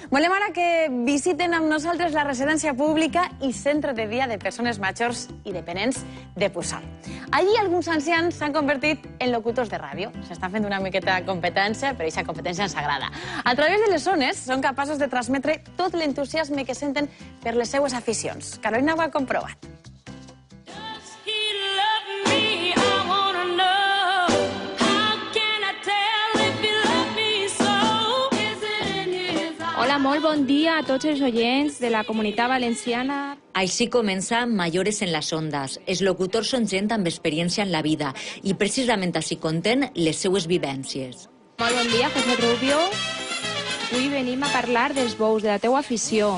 Volem ara que visiten amb nosaltres la residència pública i centre de dia de persones majors i dependents de Puçol. Allí alguns ancians s'han convertit en locutors de ràdio. S'estan fent una miqueta competència, però aquesta competència ens agrada. A través de les ones són capaços de transmetre tot l'entusiasme que senten per les seues aficions. Carolina ho ha comprovat. Hola, molt bon dia a tots els oients de la Comunitat Valenciana. Així comença Mayores en les Ondes. Els locutors són gent amb experiència en la vida i precisament així conten les seues vivències. Molt bon dia, José Rubio. Avui venim a parlar dels bous, de la teua afició.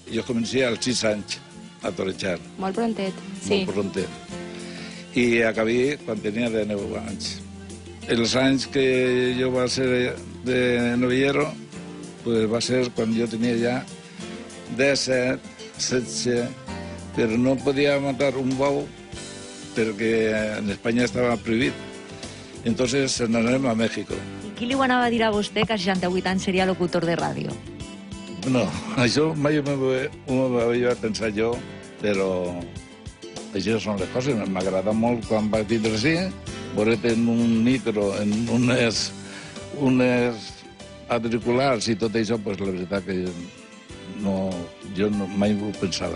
Jo comencé als 6 anys a torejar. Molt prontet, sí. Molt prontet. I acabé quan tenia 19 anys. Els anys que jo va ser de novillero pues va ser quan jo tenia ja 17, 16, però no podia matar un bou perquè en Espanya estava prohibit. Entonces nos anem a México. I qui li ho anava a dir a vostè que a 68 anys seria locutor de ràdio? No, això mai m'ho havia pensat jo, però això són les coses. M'agrada molt quan vaig tindre així, veure't en un micro, en unes auriculars i tot això, pues, la veritat que jo mai ho pensava.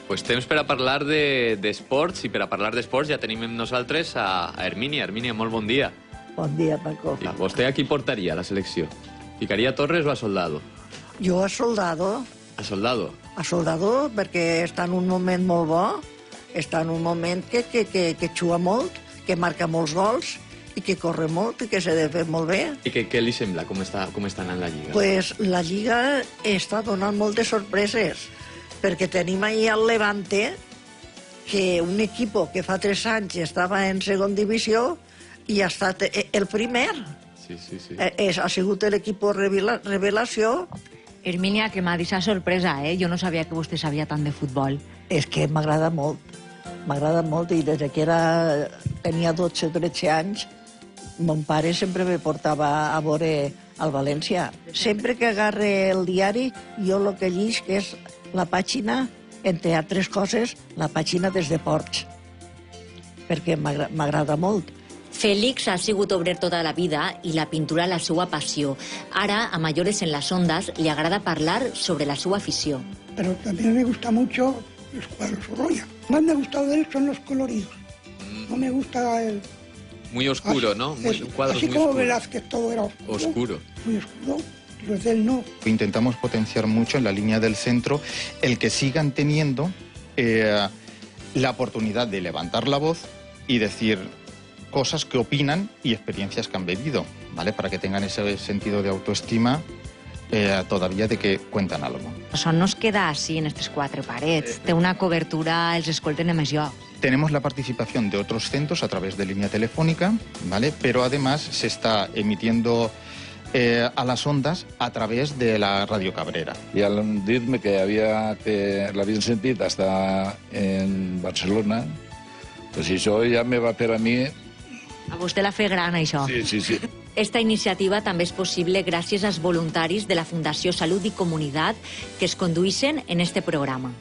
Pues temps per a parlar d'esports, i per a parlar d'esports ja tenim amb nosaltres a Hermínia. Hermínia, molt bon dia. Bon dia, Paco. I vostè a qui portaria a la selecció? Ficaria a Torres o a Soldado? Jo a Soldado. A Soldado? A Soldado perquè està en un moment molt bo, està en un moment que juga molt, que marca molts gols, i que corre molt i que s'ha de fer molt bé. I què li sembla? Com està anant la Lliga? Pues la Lliga està donant moltes sorpreses, perquè tenim ahir al Levante, que un equip que fa 3 anys estava en segon divisió i ha estat el primer. Sí. Ha sigut l'equip revelació. Hermínia, que m'ha deixat sorpresa, Jo no sabia que vostè sabia tant de futbol. És que m'agrada molt i des que tenia 12 o 13 anys mon pare sempre me portava a veure al València. Sempre que agarre el diari, jo el que llig és la pàgina, entre altres coses, la pàgina dels deports, perquè m'agrada molt. Félix ha sigut obrer tota la vida i la pintura la seva passió. Ara, a Mayores en las Ondas, li agrada parlar sobre la seva afició. Pero también me gusta mucho los cuadros Sorolla. Más me ha gustado de él son los coloridos. No me gusta el... Muy oscuro, ¿no? Cuadros así muy como oscuros. Velázquez todo era oscuro. Muy oscuro. Los de él no. Intentamos potenciar mucho en la línea del centro el que sigan teniendo la oportunidad de levantar la voz y decir cosas que opinan y experiencias que han vivido, ¿vale? Para que tengan ese sentido de autoestima todavía de que cuentan algo. Això no es queda així en aquestes 4 parets. Té una cobertura, els escolten a més llocs. Tenemos la participación de otros centros a través de línea telefónica, ¿vale? Pero además se está emitiendo a las ondas a través de la Radio Cabrera. I al dir-me que l'havien sentit hasta en Barcelona, pues això ja me va per a mi... A vostè la fe gran, això. Sí. Esta iniciativa també és possible gràcies als voluntaris de la Fundació Salut i Comunitat que es condueixen en este programa.